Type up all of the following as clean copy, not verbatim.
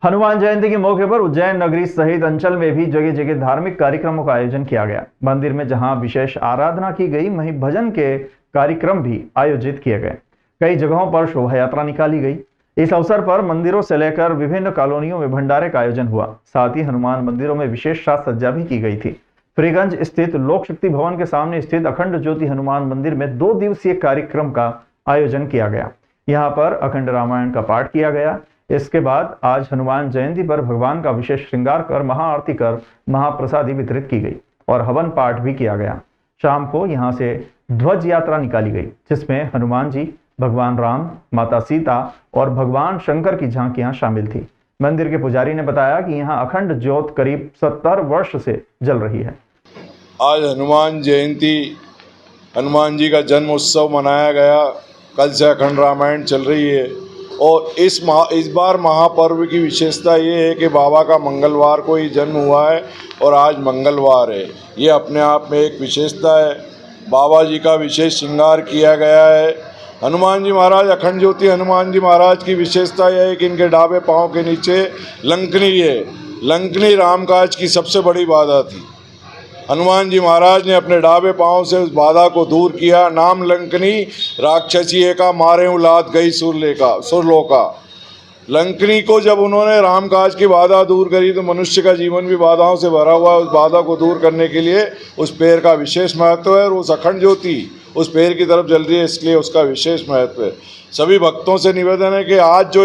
हनुमान जयंती के मौके पर उज्जैन नगरी सहित अंचल में भी जगह जगह धार्मिक कार्यक्रमों का आयोजन किया गया। मंदिर में जहां विशेष आराधना की गई, वहीं भजन के कार्यक्रम भी आयोजित किए गए। कई जगहों पर शोभा यात्रा निकाली गई। इस अवसर पर मंदिरों से लेकर विभिन्न कॉलोनियों में भंडारे का आयोजन हुआ। साथ ही हनुमान मंदिरों में विशेष साज सज्जा भी की गई थी। फ्रीगंज स्थित लोक शक्ति भवन के सामने स्थित अखंड ज्योति हनुमान मंदिर में 2 दिवसीय कार्यक्रम का आयोजन किया गया। यहाँ पर अखंड रामायण का पाठ किया गया। इसके बाद आज हनुमान जयंती पर भगवान का विशेष श्रृंगार कर महाआरती कर महाप्रसादी वितरित की गई और हवन पाठ भी किया गया। शाम को यहां से ध्वज यात्रा निकाली गई, जिसमें हनुमान जी, भगवान राम, माता सीता और भगवान शंकर की झांकियां शामिल थी। मंदिर के पुजारी ने बताया कि यहां अखंड ज्योत करीब 70 वर्ष से जल रही है। आज हनुमान जयंती, हनुमान जी का जन्म उत्सव मनाया गया। कल से अखंड रामायण चल रही है और इस बार महापर्व की विशेषता ये है कि बाबा का मंगलवार को ही जन्म हुआ है और आज मंगलवार है। ये अपने आप में एक विशेषता है। बाबा जी का विशेष श्रृंगार किया गया है। हनुमान जी महाराज, अखंड ज्योति हनुमान जी महाराज की विशेषता यह है कि इनके डाबे पाँव के नीचे लंकनी है। लंकनी रामकाज की सबसे बड़ी बाधा थी। हनुमान जी महाराज ने अपने डाबे पांव से उस बाधा को दूर किया। नाम लंकनी राक्षसी का मारे उलाद गई सुरलोका। लंकनी को जब उन्होंने रामकाज की बाधा दूर करी तो मनुष्य का जीवन भी बाधाओं से भरा हुआ। उस बाधा को दूर करने के लिए उस पेड़ का विशेष महत्व है और उस अखंड ज्योति उस पेड़ की तरफ जल रही है, इसलिए उसका विशेष महत्व है। सभी भक्तों से निवेदन है कि आज जो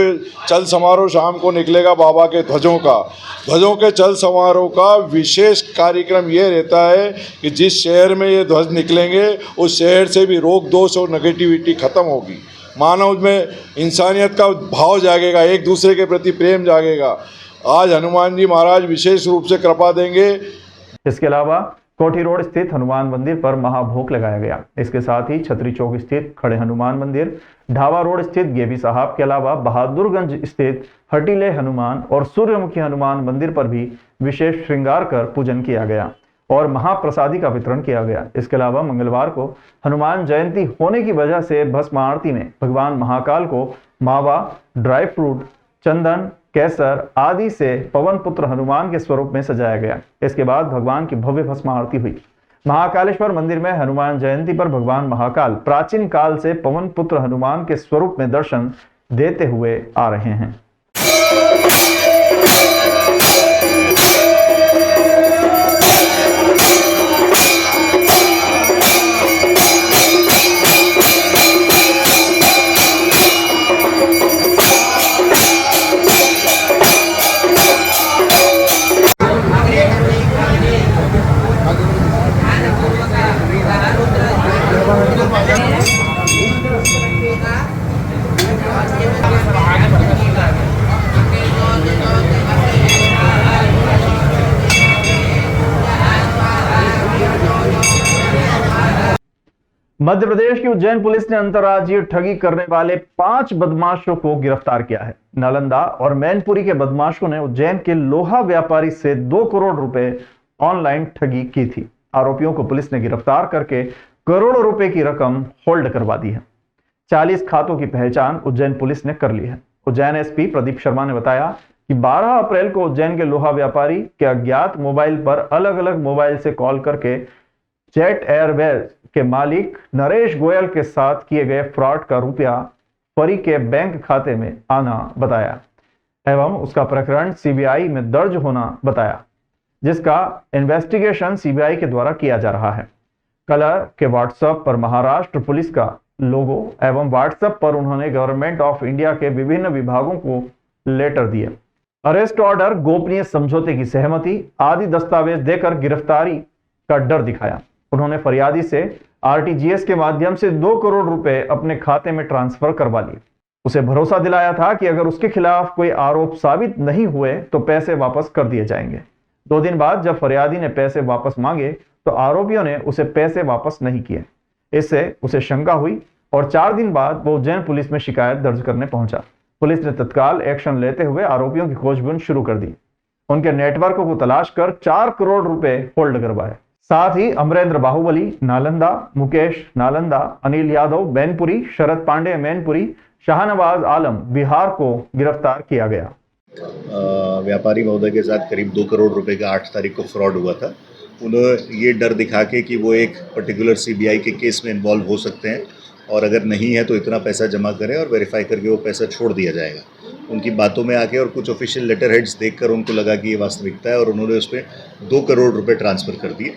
चल समारोह शाम को निकलेगा बाबा के ध्वजों के चल समारोह का विशेष कार्यक्रम ये रहता है कि जिस शहर में ये ध्वज निकलेंगे उस शहर से भी रोग दोष और नेगेटिविटी खत्म होगी। मानव में इंसानियत का भाव जागेगा, एक दूसरे के प्रति प्रेम जागेगा। आज हनुमान जी महाराज विशेष रूप से कृपा देंगे। इसके अलावा कोठी रोड स्थित हनुमान मंदिर पर महाभोग लगाया गया। इसके साथ ही छतरी चौक स्थित खड़े हनुमान मंदिर, ढाबा रोड स्थित गेबी साहब के अलावा बहादुरगंज स्थित हटीले हनुमान और सूर्यमुखी हनुमान मंदिर पर भी विशेष श्रृंगार कर पूजन किया गया और महाप्रसादी का वितरण किया गया। इसके अलावा मंगलवार को हनुमान जयंती होने की वजह से भस्म आरती में भगवान महाकाल को मावा, ड्राई फ्रूट, चंदन, केसर आदि से पवन पुत्र हनुमान के स्वरूप में सजाया गया। इसके बाद भगवान की भव्य भस्म आरती हुई। महाकालेश्वर मंदिर में हनुमान जयंती पर भगवान महाकाल प्राचीन काल से पवन पुत्र हनुमान के स्वरूप में दर्शन देते हुए आ रहे हैं। मध्य प्रदेश की उज्जैन पुलिस ने अंतर्राज्यीय ठगी करने वाले 5 बदमाशों को गिरफ्तार किया है। नालंदा और मैनपुरी के बदमाशों ने उज्जैन के लोहा व्यापारी से 2 करोड़ रुपए ऑनलाइन ठगी की थी। आरोपियों को पुलिस ने गिरफ्तार करके करोड़ों रुपए की रकम होल्ड करवा दी है। 40 खातों की पहचान उज्जैन पुलिस ने कर ली है। उज्जैन एसपी प्रदीप शर्मा ने बताया कि 12 अप्रैल को उज्जैन के लोहा व्यापारी के अज्ञात मोबाइल पर अलग अलग मोबाइल से कॉल करके जेट एयरवेज के मालिक नरेश गोयल के साथ किए गए फ्रॉड का रुपया फरी के बैंक खाते में आना बताया एवं उसका प्रकरण सीबीआई में दर्ज होना बताया, जिसका इन्वेस्टिगेशन सीबीआई के द्वारा किया जा रहा है। कलर के व्हाट्सएप पर महाराष्ट्र पुलिस का लोगो एवं व्हाट्सएप पर उन्होंने गवर्नमेंट ऑफ इंडिया के विभिन्न विभागों को लेटर दिए, अरेस्ट ऑर्डर, गोपनीय समझौते की सहमति आदि दस्तावेज देकर गिरफ्तारी का डर दिखाया। उन्होंने फरियादी से आरटीजीएस के माध्यम से 2 करोड़ रुपए अपने खाते में ट्रांसफर करवा लिए। उसे भरोसा दिलाया था कि अगर उसके खिलाफ कोई आरोप साबित नहीं हुए तो पैसे वापस कर दिए जाएंगे। 2 दिन बाद जब फरियादी ने पैसे वापस मांगे तो आरोपियों ने उसे पैसे वापस नहीं किए। इससे उसे शंका हुई और 4 दिन बाद वो उज्जैन पुलिस में शिकायत दर्ज करने पहुंचा। पुलिस ने तत्काल एक्शन लेते हुए आरोपियों की खोजबीन शुरू कर दी। उनके नेटवर्क को तलाश कर 4 करोड़ रुपए होल्ड करवाए। साथ ही अमरेंद्र बाहुबली नालंदा, मुकेश नालंदा, अनिल यादव मैनपुरी, शरद पांडे मैनपुरी, शाहनवाज आलम बिहार को गिरफ्तार किया गया। व्यापारी महोदय के साथ करीब 2 करोड़ रुपए का 8 तारीख को फ्रॉड हुआ था। उन्होंने ये डर दिखा के कि वो एक पर्टिकुलर सीबीआई के केस में इन्वॉल्व हो सकते हैं और अगर नहीं है तो इतना पैसा जमा करें और वेरीफाई करके वो पैसा छोड़ दिया जाएगा। उनकी बातों में आके और कुछ ऑफिशियल लेटर हेड्स देखकर उनको लगा कि ये वास्तविकता है और उन्होंने उस पर 2 करोड़ रुपए ट्रांसफ़र कर दिए।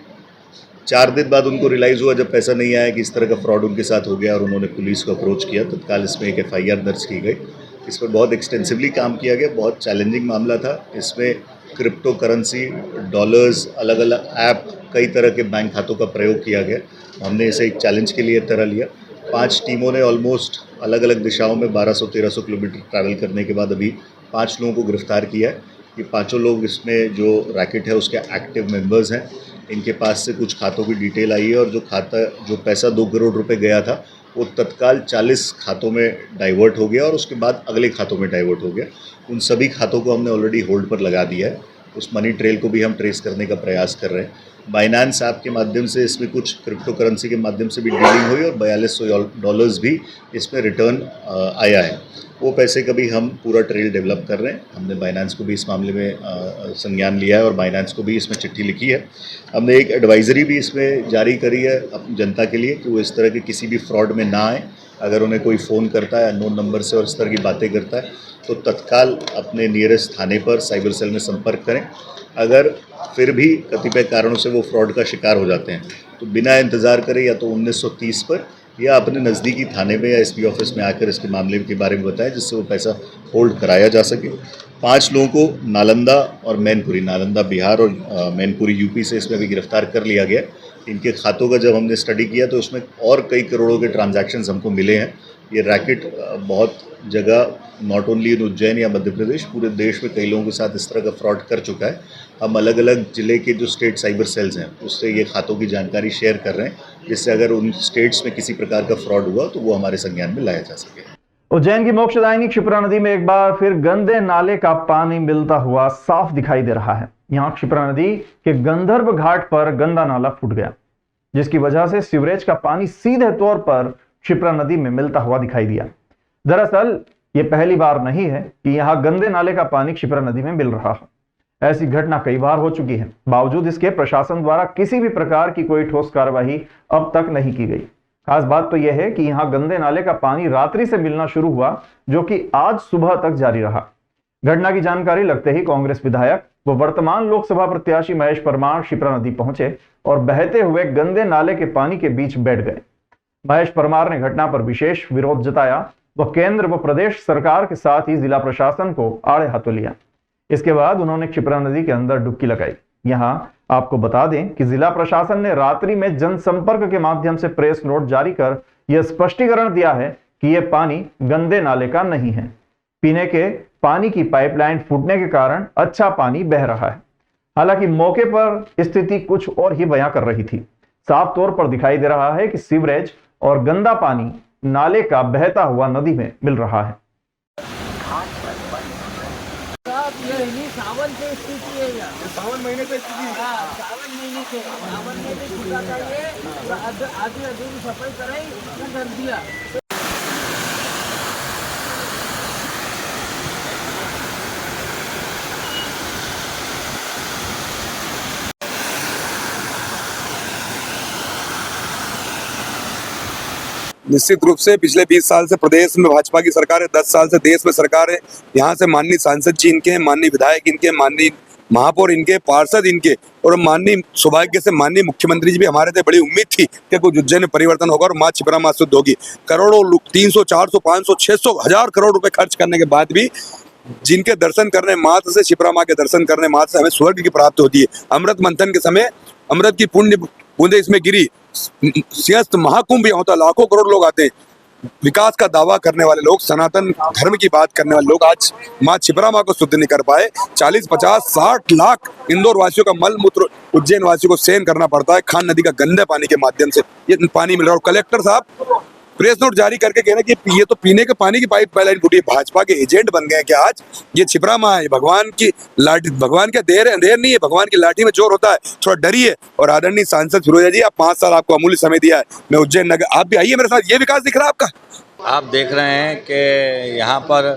4 दिन बाद उनको रियलाइज़ हुआ जब पैसा नहीं आया कि इस तरह का फ्रॉड उनके साथ हो गया और उन्होंने पुलिस को अप्रोच किया। तत्काल इसमें एक FIR दर्ज की गई। इस पर बहुत एक्सटेंसिवली काम किया गया। बहुत चैलेंजिंग मामला था। इसमें क्रिप्टो करेंसी, डॉलर्स, अलग अलग ऐप, कई तरह के बैंक खातों का प्रयोग किया गया। हमने इसे एक चैलेंज के लिए तरह लिया। 5 टीमों ने ऑलमोस्ट अलग अलग दिशाओं में 1200-1300 किलोमीटर ट्रैवल करने के बाद अभी 5 लोगों को गिरफ्तार किया है। ये पाँचों लोग इसमें जो रैकेट है उसके एक्टिव मेंबर्स हैं। इनके पास से कुछ खातों की डिटेल आई है और जो पैसा 2 करोड़ रुपए गया था वो तत्काल 40 खातों में डाइवर्ट हो गया और उसके बाद अगले खातों में डाइवर्ट हो गया। उन सभी खातों को हमने ऑलरेडी होल्ड पर लगा दिया है। उस मनी ट्रेल को भी हम ट्रेस करने का प्रयास कर रहे हैं। बाइनेंस ऐप के माध्यम से इसमें कुछ क्रिप्टो करेंसी के माध्यम से भी डीलिंग हुई और $4200 भी इसमें रिटर्न आया है। वो पैसे का भी हम पूरा ट्रेल डेवलप कर रहे हैं। हमने बाइनेंस को भी इस मामले में संज्ञान लिया है और बाइनेंस को भी इसमें चिट्ठी लिखी है। हमने एक एडवाइज़री भी इसमें जारी करी है अपनी जनता के लिए कि वो इस तरह के किसी भी फ्रॉड में ना आए। अगर उन्हें कोई फ़ोन करता है अननोन नंबर से और इस तरह की बातें करता है तो तत्काल अपने नियरेस्ट थाने पर साइबर सेल में संपर्क करें। अगर फिर भी कतिपय कारणों से वो फ्रॉड का शिकार हो जाते हैं तो बिना इंतज़ार करे या तो 1930 पर या अपने नज़दीकी थाने में या SP ऑफिस में आकर इसके मामले के बारे में बताएं जिससे वो पैसा होल्ड कराया जा सके। 5 लोगों को नालंदा और मैनपुरी, नालंदा बिहार और मैनपुरी UP से इसमें भी गिरफ्तार कर लिया गया। इनके खातों का जब हमने स्टडी किया तो उसमें और कई करोड़ों के ट्रांजैक्शंस हमको मिले हैं। ये रैकेट बहुत जगह, नॉट ओनली इन उज्जैन या मध्य प्रदेश, पूरे देश में कई लोगों के साथ इस तरह का फ्रॉड कर चुका है। हम अलग अलग ज़िले के जो स्टेट साइबर सेल्स हैं उससे ये खातों की जानकारी शेयर कर रहे हैं जिससे अगर उन स्टेट्स में किसी प्रकार का फ्रॉड हुआ तो वो हमारे संज्ञान में लाया जा सके। उज्जैन की मोक्षदायिनी क्षिप्रा नदी में एक बार फिर गंदे नाले का पानी मिलता हुआ साफ दिखाई दे रहा है। यहाँ क्षिप्रा नदी के गंधर्व घाट पर गंदा नाला फूट गया जिसकी वजह से सीवरेज का पानी सीधे तौर पर क्षिप्रा नदी में मिलता हुआ दिखाई दिया। दरअसल ये पहली बार नहीं है कि यहाँ गंदे नाले का पानी क्षिप्रा नदी में मिल रहा है। ऐसी घटना कई बार हो चुकी है। बावजूद इसके प्रशासन द्वारा किसी भी प्रकार की कोई ठोस कार्रवाई अब तक नहीं की गई। खास बात तो यह है कि यहाँ गंदे नाले का पानी रात्रि से मिलना शुरू हुआ जो कि आज सुबह तक जारी रहा। घटना की जानकारी लगते ही कांग्रेस विधायक व वर्तमान लोकसभा प्रत्याशी महेश परमार क्षिप्रा नदी पहुंचे और बहते हुए गंदे नाले के पानी के बीच बैठ गए। महेश परमार ने घटना पर विशेष विरोध जताया व केंद्र व प्रदेश सरकार के साथ ही जिला प्रशासन को आड़े हाथों लिया। इसके बाद उन्होंने क्षिप्रा नदी के अंदर डुबकी लगाई। यहाँ आपको बता दें कि जिला प्रशासन ने रात्रि में जनसंपर्क के माध्यम से प्रेस नोट जारी कर यह स्पष्टीकरण दिया है कि यह पानी गंदे नाले का नहीं है। पीने के पानी की पाइपलाइन फूटने के कारण अच्छा पानी बह रहा है। हालांकि मौके पर स्थिति कुछ और ही बयां कर रही थी। साफ तौर पर दिखाई दे रहा है कि सीवरेज और गंदा पानी नाले का बहता हुआ नदी में मिल रहा है। सावन से स्थिति है यहाँ। सावन महीने से स्थिति है। हाँ, सावन महीने से। सावन में भी छूटा था ये, आधी अधूरी सफाई कराई तो कर दिया। निश्चित रूप से पिछले 20 साल से प्रदेश में भाजपा की सरकार है, 10 साल से देश में सरकार है। यहाँ से माननीय सांसद जी इनके, माननीय विधायक इनके, माननीय महापौर इनके, पार्षद इनके और माननीय सौभाग्य से माननीय मुख्यमंत्री जी भी हमारे थे। बड़ी उम्मीद थी कि कुछ उज्जैन में परिवर्तन होगा और माँ क्षिप्रा माँ शुद्ध होगी। करोड़ों 300, 400, 500, 600, 1000 करोड़ रुपए खर्च करने के बाद भी जिनके दर्शन करने मात्र से, क्षिप्रा माँ के दर्शन करने मात्र से हमें स्वर्ग की प्राप्ति होती है। अमृत मंथन के समय अमृत की पुण्य बूंदे इसमें गिरी, सिंहस्थ महाकुंभ यहाँ होता, लाखों करोड़ लोग आते हैं। विकास का दावा करने वाले लोग, सनातन धर्म की बात करने वाले लोग आज माँ क्षिप्रा माँ को शुद्ध नहीं कर पाए। 40, 50, 60 लाख इंदौर वासियों का मल मूत्र उज्जैन वासियों को सहन करना पड़ता है। खान नदी का गंदे पानी के माध्यम से ये पानी मिल रहा है। और कलेक्टर साहब प्रेस नोट जारी करके कह रहे हैं कि ये तो पीने के पानी की पाइपलाइन फूटी है। भाजपा के एजेंट बन गए क्या आज? ये क्षिप्रा माँ है, भगवान की लाठी, भगवान का देर नहीं है, भगवान की लाठी में जोर होता है। थोड़ा डरिए। और आदरणीय सांसद फिरोजा जी, आप 5 साल आपको अमूल्य समय दिया है। मैं उज्जैन नगर, आप भी आइए मेरे साथ। ये विकास दिख रहा है आपका? आप देख रहे हैं कि यहाँ पर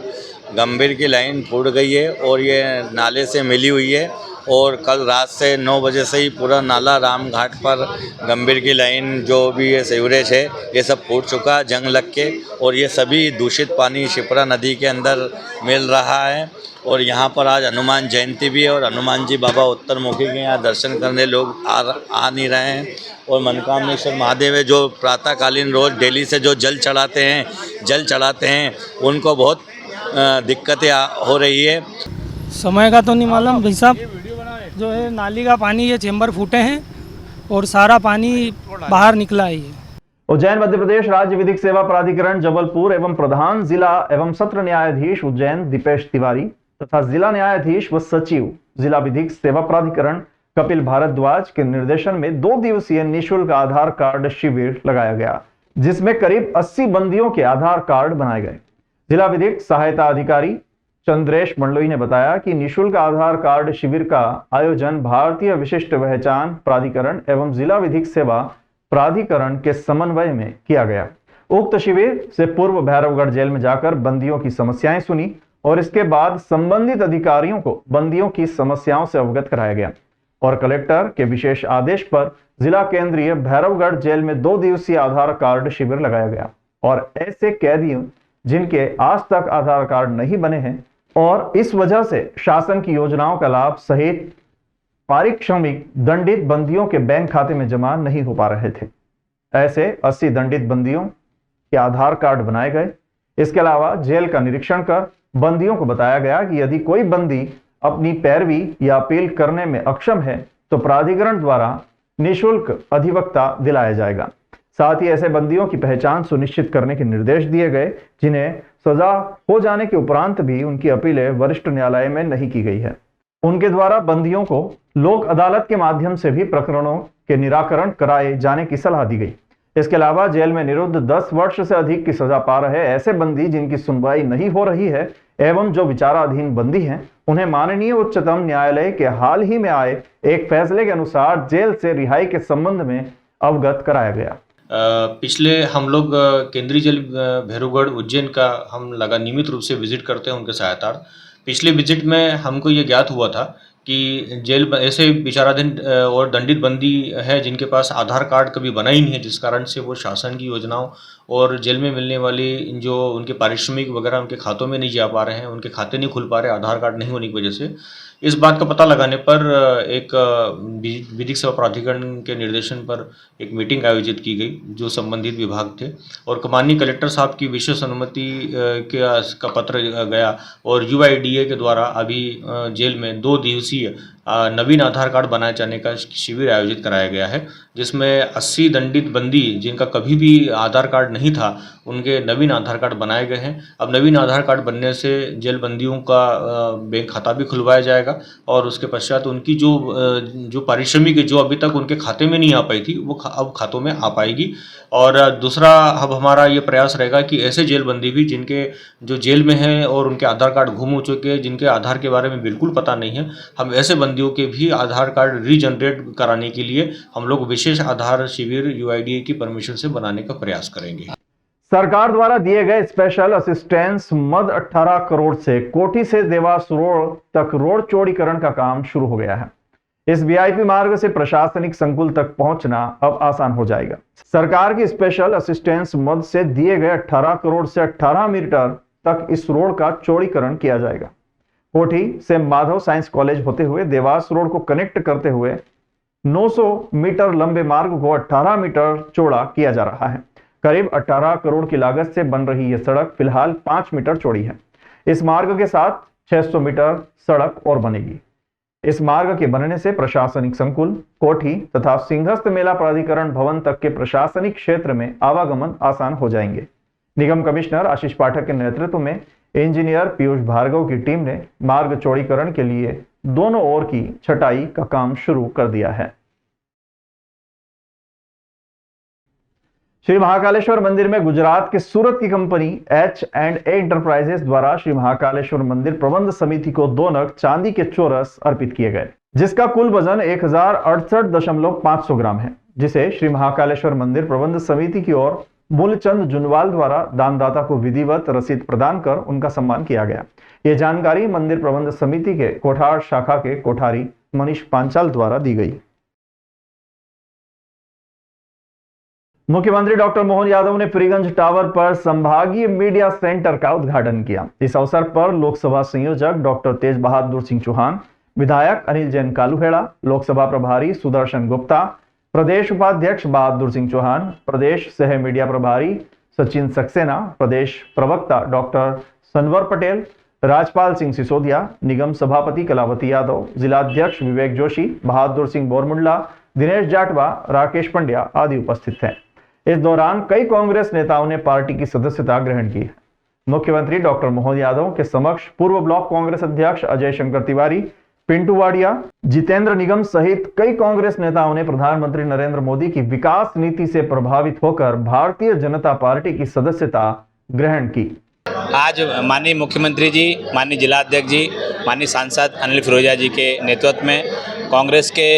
गंभीर की लाइन फूट गई है और ये नाले से मिली हुई है और कल रात से 9 बजे से ही पूरा नाला राम घाट पर गंभीर की लाइन जो भी ये सीवरेज है ये सब फूट चुका है जंग लग के और ये सभी दूषित पानी शिप्रा नदी के अंदर मिल रहा है। और यहाँ पर आज हनुमान जयंती भी है और हनुमान जी बाबा उत्तरमुखी के यहाँ दर्शन करने लोग आ नहीं रहे हैं। और मनकामनेश्वर महादेव है जो प्रातःकालीन रोज़ डेली से जो जल चढ़ाते हैं उनको बहुत दिक्कतें हो रही है। समय का तो नहीं मालूम भाई साहब, जो है नाली का पानी ये चेंबर फूटे हैं और सारा पानी बाहर निकला है। ये उज्जैन मध्य प्रदेश राज्य विधिक सेवा प्राधिकरण जबलपुर एवं प्रधान जिला एवं सत्र न्यायाधीश उज्जैन दीपेश तिवारी तथा जिला न्यायाधीश व सचिव जिला विधिक सेवा प्राधिकरण कपिल भारद्वाज के निर्देशन में 2 दिवसीय निःशुल्क आधार कार्ड शिविर लगाया गया, जिसमें करीब 80 बंदियों के आधार कार्ड बनाए गए। जिला विधिक सहायता अधिकारी चंद्रेश मंडलोई ने बताया कि निःशुल्क आधार कार्ड शिविर का आयोजन भारतीय विशिष्ट पहचान प्राधिकरण एवं जिला विधिक सेवा प्राधिकरण के समन्वय में किया गया। उक्त शिविर से पूर्व भैरवगढ़ जेल में जाकर बंदियों की समस्याएं सुनी और इसके बाद संबंधित अधिकारियों को बंदियों की समस्याओं से अवगत कराया गया और कलेक्टर के विशेष आदेश पर जिला केंद्रीय भैरवगढ़ जेल में 2 दिवसीय आधार कार्ड शिविर लगाया गया और ऐसे कैदियों जिनके आज तक आधार कार्ड नहीं बने हैं और इस वजह से शासन की योजनाओं का लाभ सहित पारिश्रमिक दंडित बंदियों के बैंक खाते में जमा नहीं हो पा रहे थे, ऐसे 80 दंडित बंदियों के आधार कार्ड बनाए गए। इसके अलावा जेल का निरीक्षण कर बंदियों को बताया गया कि यदि कोई बंदी अपनी पैरवी या अपील करने में अक्षम है तो प्राधिकरण द्वारा निःशुल्क अधिवक्ता दिलाया जाएगा। साथ ही ऐसे बंदियों की पहचान सुनिश्चित करने के निर्देश दिए गए जिन्हें सजा हो जाने के उपरांत भी उनकी अपीलें वरिष्ठ न्यायालय में नहीं की गई है। उनके द्वारा बंदियों को लोक अदालत के माध्यम से भी प्रकरणों के निराकरण कराए जाने की सलाह दी गई। इसके अलावा जेल में निरुद्ध 10 वर्ष से अधिक की सजा पा रहे ऐसे बंदी जिनकी सुनवाई नहीं हो रही है एवं जो विचाराधीन बंदी हैं, उन्हें माननीय उच्चतम न्यायालय के हाल ही में आए एक फैसले के अनुसार जेल से रिहाई के संबंध में अवगत कराया गया। पिछले हम लोग केंद्रीय जेल भैरवगढ़ उज्जैन का हम नियमित रूप से विजिट करते हैं उनके सहायतार्थ। पिछले विजिट में हमको ये ज्ञात हुआ था कि जेल ऐसे विचाराधीन और दंडित बंदी है जिनके पास आधार कार्ड कभी बना ही नहीं है, जिस कारण से वो शासन की योजनाओं और जेल में मिलने वाली जो उनके पारिश्रमिक वगैरह उनके खातों में नहीं जा पा रहे हैं, उनके खाते नहीं खुल पा रहे आधार कार्ड नहीं होने की वजह से। इस बात का पता लगाने पर एक विधिक सेवा प्राधिकरण के निर्देशन पर एक मीटिंग आयोजित की गई जो संबंधित विभाग थे और माननीय कलेक्टर साहब की विशेष अनुमति का पत्र गया और UIDA के द्वारा अभी जेल में 2 दिवसीय नवीन आधार कार्ड बनाए जाने का शिविर आयोजित कराया गया है, जिसमें 80 दंडित बंदी जिनका कभी भी आधार कार्ड नहीं था उनके नवीन आधार कार्ड बनाए गए हैं। अब नवीन आधार कार्ड बनने से जेल बंदियों का बैंक खाता भी खुलवाया जाएगा और उसके पश्चात उनकी जो पारिश्रमिक जो अभी तक उनके खाते में नहीं आ पाई थी वो अब खातों में आ पाएगी। और दूसरा अब हमारा ये प्रयास रहेगा कि ऐसे जेल बंदी भी जिनके जो जेल में हैं और उनके आधार कार्ड गुम हो चुके हैं, जिनके आधार के बारे में बिल्कुल पता नहीं है, हम ऐसे बंदियों के भी आधार कार्ड रीजनरेट कराने के लिए हम लोग विशेष आधार शिविर UIDA की परमिशन से बनाने का प्रयास करेंगे। सरकार द्वारा दिए गए स्पेशल असिस्टेंस मद 18 करोड़ से कोठी से देवास रोड तक रोड चौड़ीकरण का काम शुरू हो गया है। इस VIP मार्ग से प्रशासनिक संकुल तक पहुंचना अब आसान हो जाएगा। सरकार की स्पेशल असिस्टेंस मद से दिए गए 18 करोड़ से 18 मीटर तक इस रोड का चौड़ीकरण किया जाएगा। कोठी से माधव साइंस कॉलेज होते हुए देवास रोड को कनेक्ट करते हुए 900 मीटर लंबे मार्ग को 18 मीटर चौड़ा किया जा रहा है। करीब 18 करोड़ की लागत से बन रही यह सड़क फिलहाल 5 मीटर चौड़ी है। इस मार्ग के साथ 600 मीटर सड़क और बनेगी। इस मार्ग के बनने से प्रशासनिक संकुल, कोठी तथा सिंहस्थ मेला प्राधिकरण भवन तक के प्रशासनिक क्षेत्र में आवागमन आसान हो जाएंगे। निगम कमिश्नर आशीष पाठक के नेतृत्व में इंजीनियर पीयूष भार्गव की टीम ने मार्ग चौड़ीकरण के लिए दोनों ओर की छटाई का काम शुरू कर दिया है। श्री महाकालेश्वर मंदिर में गुजरात के सूरत की कंपनी H&A इंटरप्राइजेस द्वारा श्री महाकालेश्वर मंदिर प्रबंध समिति को 2 नग चांदी के चोरस अर्पित किए गए, जिसका कुल वजन 1068.500 ग्राम है, जिसे श्री महाकालेश्वर मंदिर प्रबंध समिति की ओर मूलचंद जुनवाल द्वारा दानदाता को विधिवत रसीद प्रदान कर उनका सम्मान किया गया। ये जानकारी मंदिर प्रबंध समिति के कोठार शाखा के कोठारी मनीष पांचाल द्वारा दी गई। मुख्यमंत्री डॉक्टर मोहन यादव ने फ्रीगंज टावर पर संभागीय मीडिया सेंटर का उद्घाटन किया। इस अवसर पर लोकसभा संयोजक डॉक्टर तेज बहादुर सिंह चौहान, विधायक अनिल जैन कालूहेड़ा, लोकसभा प्रभारी सुदर्शन गुप्ता, प्रदेश उपाध्यक्ष बहादुर सिंह चौहान, प्रदेश सह मीडिया प्रभारी सचिन सक्सेना, प्रदेश प्रवक्ता डॉक्टर सनवर पटेल, राजपाल सिंह सिसोदिया, निगम सभापति कलावती यादव, जिलाध्यक्ष विवेक जोशी, बहादुर सिंह बोरमुंडला, दिनेश जाटवा, राकेश पंड्या आदि उपस्थित थे। इस दौरान कई कांग्रेस नेताओं ने पार्टी की सदस्यता ग्रहण की। मुख्यमंत्री डॉक्टर मोहन यादव के समक्ष पूर्व ब्लॉक कांग्रेस अध्यक्ष अजय शंकर तिवारी, पिंटू वाडिया, जितेंद्र निगम सहित कई कांग्रेस नेताओं ने प्रधानमंत्री नरेंद्र मोदी की विकास नीति से प्रभावित होकर भारतीय जनता पार्टी की सदस्यता ग्रहण की। आज माननीय मुख्यमंत्री जी, माननीय जिलाध्यक्ष जी, माननीय सांसद अनिल फिरोजिया जी के नेतृत्व में कांग्रेस के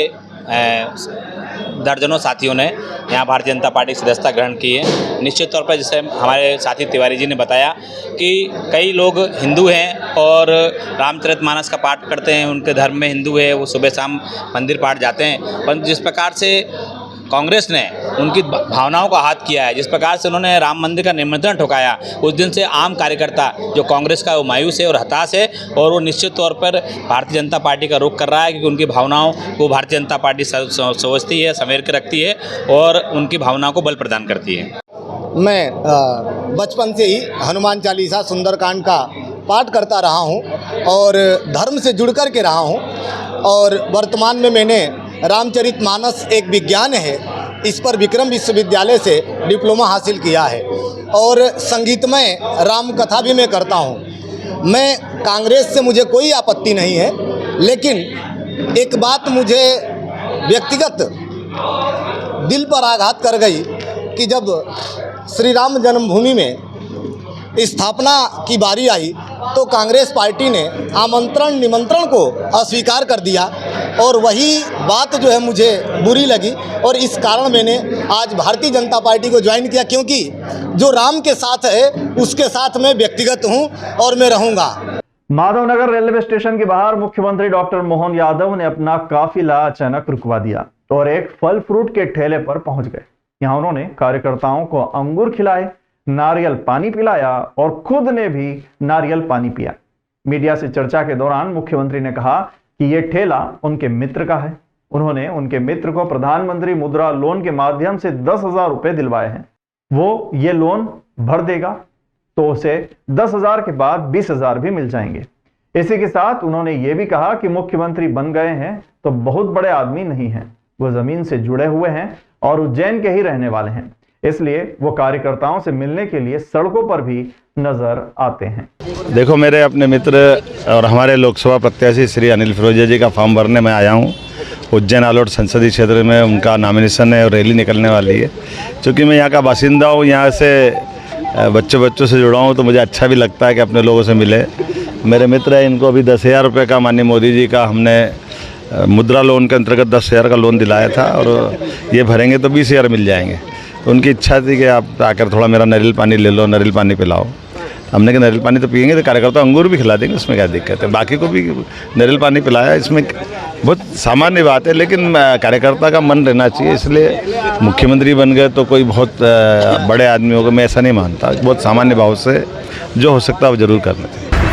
दर्जनों साथियों ने यहाँ भारतीय जनता पार्टी की सदस्यता ग्रहण की है। निश्चित तौर पर जैसे हमारे साथी तिवारी जी ने बताया कि कई लोग हिंदू हैं और रामचरितमानस का पाठ करते हैं, उनके धर्म में हिंदू है, वो सुबह शाम मंदिर पाठ जाते हैं, परंतु जिस प्रकार से कांग्रेस ने उनकी भावनाओं को आहत किया है, जिस प्रकार से उन्होंने राम मंदिर का निमंत्रण ठुकाया, उस दिन से आम कार्यकर्ता जो कांग्रेस का वो मायूस है और हताश है और वो निश्चित तौर पर भारतीय जनता पार्टी का रुख कर रहा है, क्योंकि उनकी भावनाओं को भारतीय जनता पार्टी समझती है, समेट के रखती है और उनकी भावनाओं को बल प्रदान करती है। मैं बचपन से ही हनुमान चालीसा सुंदरकांड का पाठ करता रहा हूँ और धर्म से जुड़ कर के रहा हूँ और वर्तमान में मैंने रामचरितमानस एक विज्ञान है, इस पर विक्रम विश्वविद्यालय से डिप्लोमा हासिल किया है और संगीतमय राम कथा भी मैं करता हूँ। मैं कांग्रेस से मुझे कोई आपत्ति नहीं है, लेकिन एक बात मुझे व्यक्तिगत दिल पर आघात कर गई कि जब श्री राम जन्मभूमि में स्थापना की बारी आई तो कांग्रेस पार्टी ने आमंत्रण निमंत्रण को अस्वीकार कर दिया और वही बात जो है मुझे बुरी लगी और इस कारण मैंने आज भारतीय जनता पार्टी को ज्वाइन किया, क्योंकि जो राम के साथ है उसके साथ मैं व्यक्तिगत हूं और मैं रहूंगा। माधवनगर रेलवे स्टेशन के बाहर मुख्यमंत्री डॉक्टर मोहन यादव ने अपना काफिला अचानक रुकवा दिया और एक फल फ्रूट के ठेले पर पहुंच गए। यहाँ उन्होंने कार्यकर्ताओं को अंगूर खिलाए, नारियल पानी पिलाया और खुद ने भी नारियल पानी पिया। मीडिया से चर्चा के दौरान मुख्यमंत्री ने कहा कि यह ठेला उनके मित्र का है। उन्होंने उनके मित्र को प्रधानमंत्री मुद्रा लोन के माध्यम से 10,000 रुपए दिलवाए हैं। वो ये लोन भर देगा तो उसे 10,000 के बाद 20,000 भी मिल जाएंगे। इसी के साथ उन्होंने ये भी कहा कि मुख्यमंत्री बन गए हैं तो बहुत बड़े आदमी नहीं हैं, वो जमीन से जुड़े हुए हैं और उज्जैन के ही रहने वाले हैं, इसलिए वो कार्यकर्ताओं से मिलने के लिए सड़कों पर भी नजर आते हैं। देखो, मेरे अपने मित्र और हमारे लोकसभा प्रत्याशी श्री अनिल फिरोजिया जी का फॉर्म भरने में आया हूँ। उज्जैन आलोट संसदीय क्षेत्र में उनका नॉमिनेशन है और रैली निकलने वाली है। चूँकि मैं यहाँ का बासिंदा हूँ, यहाँ से बच्चों से जुड़ा हूँ, तो मुझे अच्छा भी लगता है कि अपने लोगों से मिले। मेरे मित्र हैं, इनको अभी 10,000 रुपये का माननीय मोदी जी का हमने मुद्रा लोन के अंतर्गत 10,000 का लोन दिलाया था और ये भरेंगे तो 20,000 मिल जाएंगे। तो उनकी इच्छा थी कि आप आकर थोड़ा मेरा नारियल पानी ले लो, नारियल पानी पिलाओ। हमने कहा नारियल पानी तो पियेंगे, तो कार्यकर्ता अंगूर भी खिला देंगे, उसमें क्या दिक्कत है। बाकी को भी नारियल पानी पिलाया, इसमें बहुत सामान्य बात है, लेकिन कार्यकर्ता का मन रहना चाहिए। इसलिए मुख्यमंत्री बन गए तो कोई बहुत बड़े आदमी होगा, मैं ऐसा नहीं मानता। बहुत सामान्य भाव से जो हो सकता है वो जरूर करना चाहिए।